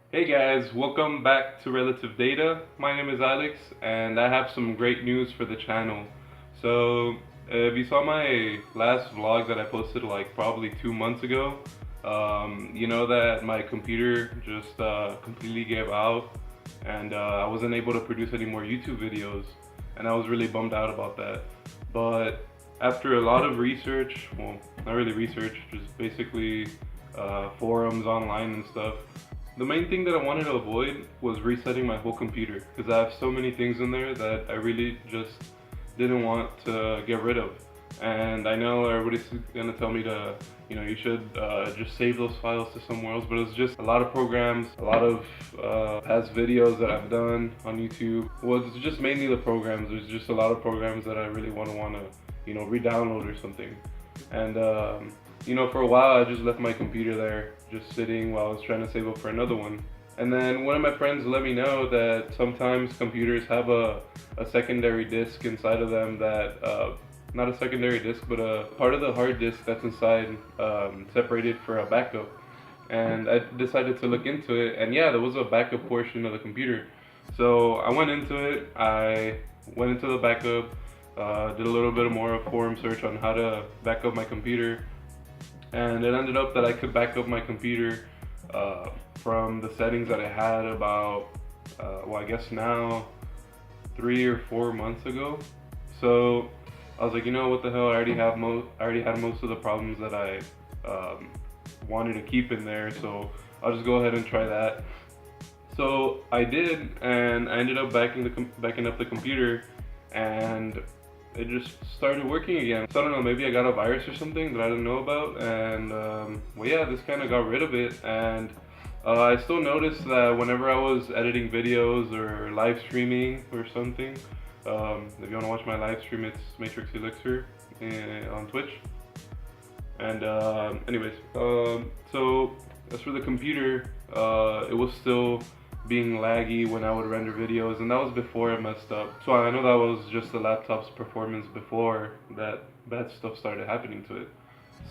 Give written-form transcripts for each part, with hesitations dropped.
Hey guys, welcome back to Relative Data. My name is Alex and I have some great news for the channel. So, if you saw my last vlog that I posted like probably 2 months ago, you know that my computer just completely gave out and I wasn't able to produce any more YouTube videos, and I was really bummed out about that. But after a lot of research, well, not really research, just basically forums online and stuff, the main thing that I wanted to avoid was resetting my whole computer, because I have so many things in there that I really just didn't want to get rid of. And I know everybody's gonna tell me to, you should just save those files to somewhere else, but it's just a lot of programs, a lot of past videos that I've done on YouTube. Well, it's just mainly the programs. There's just a lot of programs that I really want to, re-download or something. And for a while I just left my computer there, just sitting while I was trying to save up for another one. And then one of my friends let me know that sometimes computers have a secondary disk inside of them that, not a secondary disk, but a part of the hard disk that's inside, separated for a backup. And I decided to look into it, and yeah, there was a backup portion of the computer. So I went into it, I went into the backup, did a little bit more of forum search on how to back up my computer, and it ended up that I could back up my computer from the settings that I had about, I guess now 3 or 4 months ago. So I was like, what the hell? I already had most of the problems that I wanted to keep in there, so I'll just go ahead and try that. So I did, and I ended up backing up the computer, and it just started working again. So I don't know, maybe I got a virus or something that I didn't know about, and this kind of got rid of it. And I still noticed that whenever I was editing videos or live streaming or something, if you want to watch my live stream, it's Matrix Elixir on Twitch. And so as for the computer, it was still being laggy when I would render videos, and that was before it messed up. So I know that was just the laptop's performance before that bad stuff started happening to it.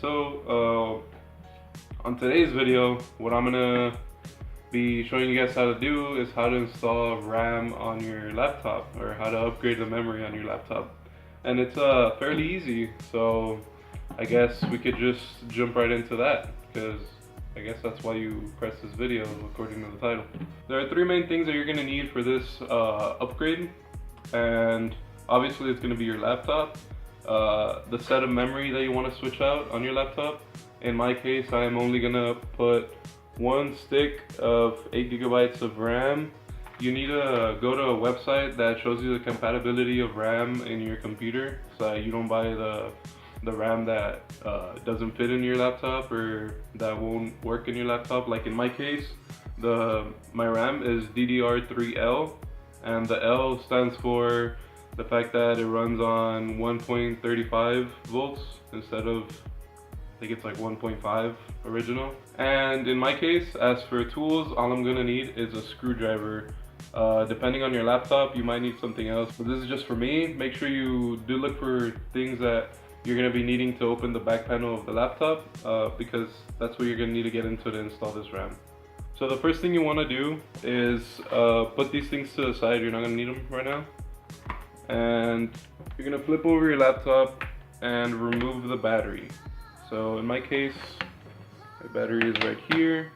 So on today's video, what I'm gonna be showing you guys how to do is how to install RAM on your laptop, or how to upgrade the memory on your laptop. And it's fairly easy, so I guess we could just jump right into that, because I guess that's why you press this video, according to the title. There are three main things that you're going to need for this upgrade, and obviously it's going to be your laptop, the set of memory that you want to switch out on your laptop. In my case, I am only going to put one stick of 8 gigabytes of RAM. You need to go to a website that shows you the compatibility of RAM in your computer, so that you don't buy the RAM that doesn't fit in your laptop, or that won't work in your laptop. Like in my case, my RAM is DDR3L, and the L stands for the fact that it runs on 1.35 volts instead of, I think it's like 1.5 original. And in my case, as for tools, all I'm gonna need is a screwdriver. Depending on your laptop, you might need something else, but this is just for me. Make sure you do look for things that you're going to be needing to open the back panel of the laptop, because that's what you're going to need to get into to install this RAM. So the first thing you want to do is put these things to the side. You're not going to need them right now. And you're going to flip over your laptop and remove the battery. So in my case, my battery is right here.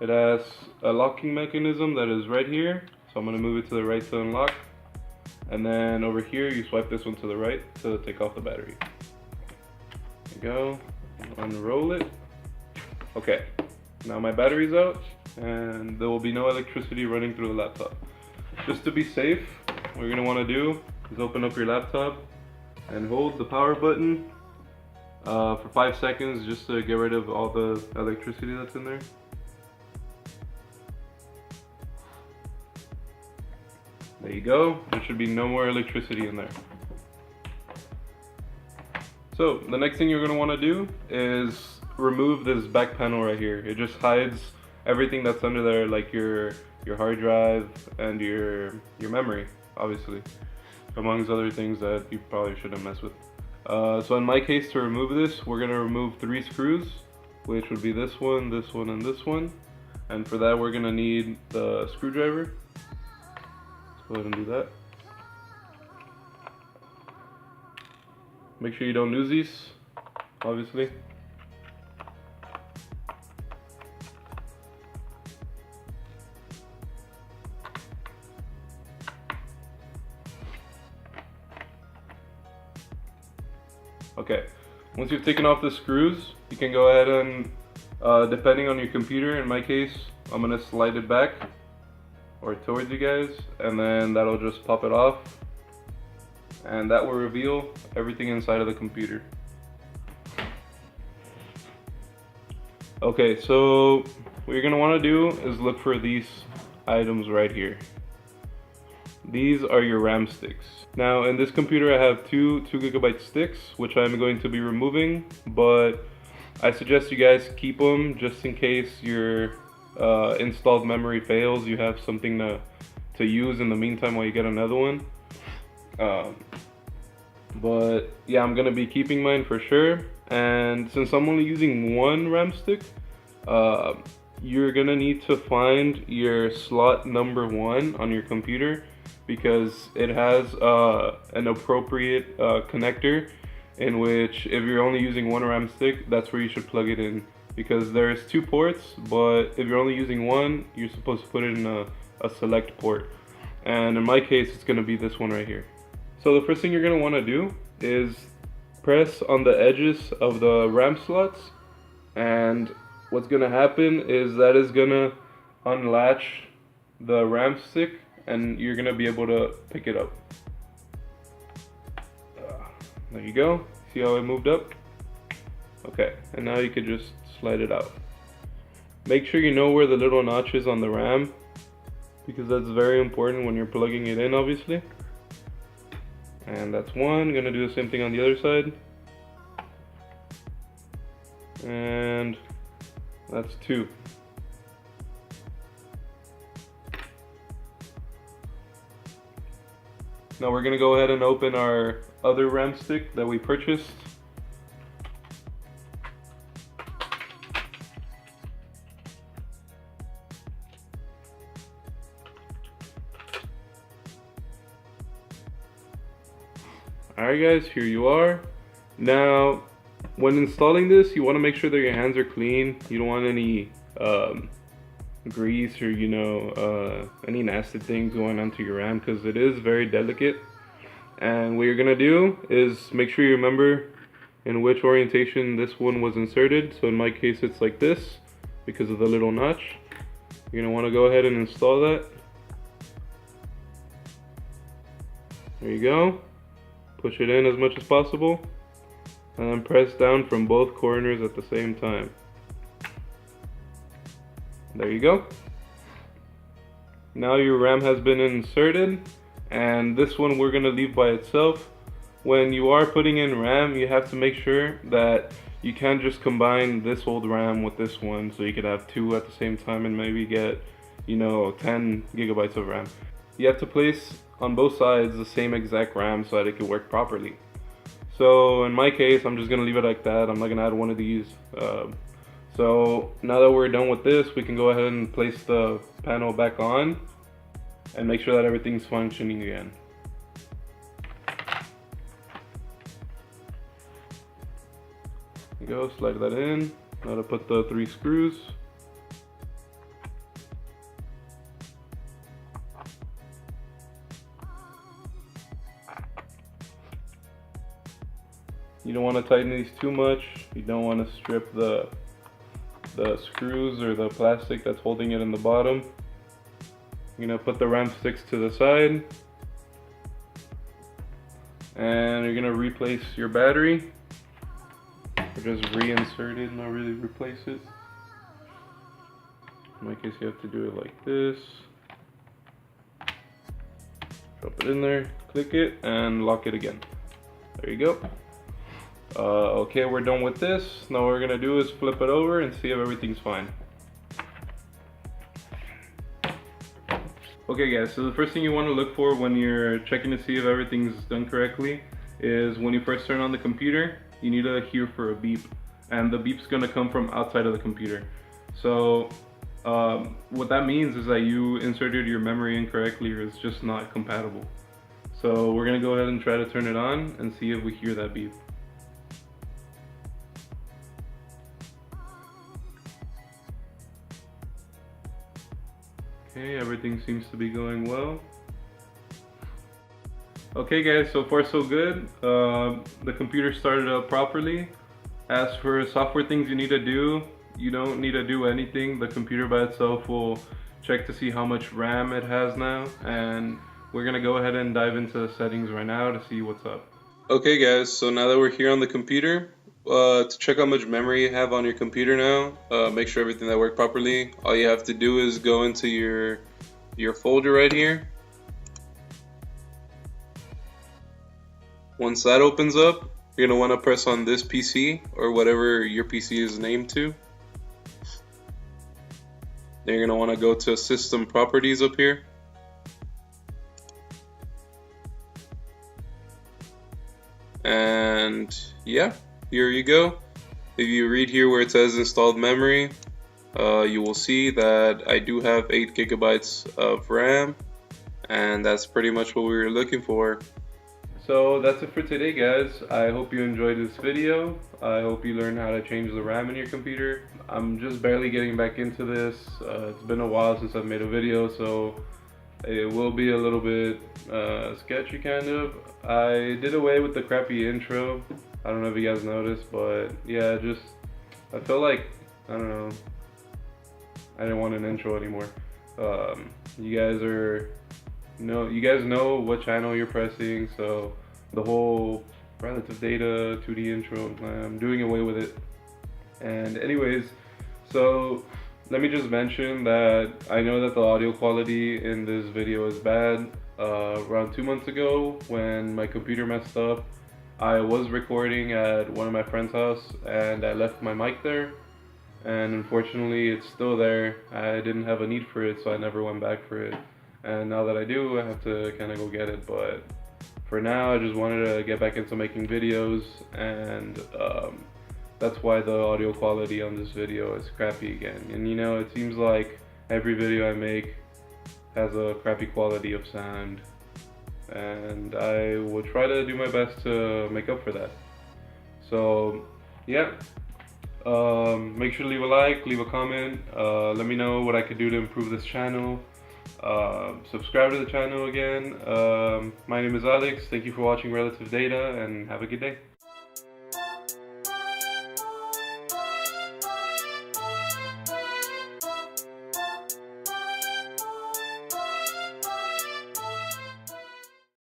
It has a locking mechanism that is right here, so I'm going to move it to the right to unlock. And then over here, you swipe this one to the right to take off the battery. There you go. Unroll it. Okay. Now my battery's out, and there will be no electricity running through the laptop. Just to be safe, what you're going to want to do is open up your laptop and hold the power button for 5 seconds, just to get rid of all the electricity that's in there. There you go. There should be no more electricity in there. So the next thing you're going to want to do is remove this back panel right here. It just hides everything that's under there, like your hard drive and your memory, obviously, amongst other things that you probably shouldn't mess with. So in my case, to remove this, we're going to remove 3 screws, which would be this one, and this one. And for that, we're gonna need the screwdriver. Let's go ahead and do that. Make sure you don't lose these, obviously. Okay, once you've taken off the screws, you can go ahead and, depending on your computer, in my case, I'm gonna slide it back or towards you guys, and then that'll just pop it off, and that will reveal everything inside of the computer. Okay, so what you're gonna wanna do is look for these items right here. These are your RAM sticks. Now in this computer I have two 2GB sticks, which I'm going to be removing, but I suggest you guys keep them just in case your installed memory fails. You have something to use in the meantime while you get another one. But yeah, I'm gonna be keeping mine for sure. And since I'm only using one RAM stick, you're gonna need to find your slot number 1 on your computer, because it has an appropriate connector in which, if you're only using one RAM stick, that's where you should plug it in, because there's 2 ports, but if you're only using one, you're supposed to put it in a select port, and in my case it's going to be this one right here. So the first thing you're going to want to do is press on the edges of the RAM slots, and what's going to happen is that is going to unlatch the RAM stick, and you're gonna be able to pick it up. There you go. See how it moved up? Okay, and now you could just slide it out. Make sure you know where the little notch is on the RAM, because that's very important when you're plugging it in, obviously. And that's one. Gonna do the same thing on the other side. And that's 2. Now we're gonna go ahead and open our other RAM stick that we purchased. Alright guys, here you are. Now, when installing this, you want to make sure that your hands are clean. You don't want any grease or any nasty things going onto your RAM, because it is very delicate. And what you're gonna do is make sure you remember in which orientation this one was inserted. So in my case it's like this because of the little notch. You're gonna want to go ahead and install that. There you go. Push it in as much as possible, and then press down from both corners at the same time. There you go. Now your RAM has been inserted, and this one we're gonna leave by itself. When you are putting in RAM, you have to make sure that you can't just combine this old RAM with this one, so you could have 2 at the same time and maybe get 10 gigabytes of RAM. You have to place on both sides the same exact RAM so that it can work properly. So in my case, I'm just gonna leave it like that. I'm not gonna add one of these. So now that we're done with this, we can go ahead and place the panel back on and make sure that everything's functioning again. There you go, slide that in. Now to put the 3 screws. You don't want to tighten these too much. You don't want to strip the screws or the plastic that's holding it in the bottom. You're gonna put the RAM sticks to the side, and you're gonna replace your battery, or just reinsert it, not really replace it. In my case, you have to do it like this. Drop it in there, click it, and lock it again. There you go. Okay, we're done with this. Now what we're gonna do is flip it over and see if everything's fine. Okay guys, so the first thing you want to look for when you're checking to see if everything's done correctly is when you first turn on the computer, you need to hear for a beep, and the beep's gonna come from outside of the computer. So What that means is that you inserted your memory incorrectly, or it's just not compatible. So we're gonna go ahead and try to turn it on and see if we hear that beep. Okay, everything seems to be going well. Okay guys, so far so good. The computer started up properly. As for software things you need to do, you don't need to do anything. The computer by itself will check to see how much RAM it has now, and we're gonna go ahead and dive into the settings right now to see what's up. Okay guys, so now that we're here on the computer, to check how much memory you have on your computer now, make sure everything that worked properly, all you have to do is go into your folder right here. Once that opens up, you're going to want to press on this PC or whatever your PC is named to. Then you're going to want to go to System Properties up here. And yeah, here you go. If you read here where it says installed memory, you will see that I do have 8 gigabytes of RAM, and that's pretty much what we were looking for. So that's it for today guys. I hope you enjoyed this video. I hope you learned how to change the RAM in your computer. I'm just barely getting back into this. It's been a while since I've made a video, so it will be a little bit sketchy kind of. I did away with the crappy intro. I don't know if you guys noticed, but yeah, I felt like, I don't know, I didn't want an intro anymore. You guys know what channel you're pressing, so the whole relative data 2D intro, I'm doing away with it. And anyways, so let me just mention that I know that the audio quality in this video is bad. Around 2 months ago, when my computer messed up, I was recording at one of my friend's house and I left my mic there, and unfortunately it's still there. I didn't have a need for it, so I never went back for it. And now that I do, I have to kind of go get it. But for now, I just wanted to get back into making videos, and that's why the audio quality on this video is crappy again. And you know, it seems like every video I make has a crappy quality of sound, and I will try to do my best to make up for that. So yeah, make sure to leave a like, leave a comment, let me know what I could do to improve this channel. Subscribe to the channel again. My name is Alex. Thank you for watching Relative Data, and have a good day.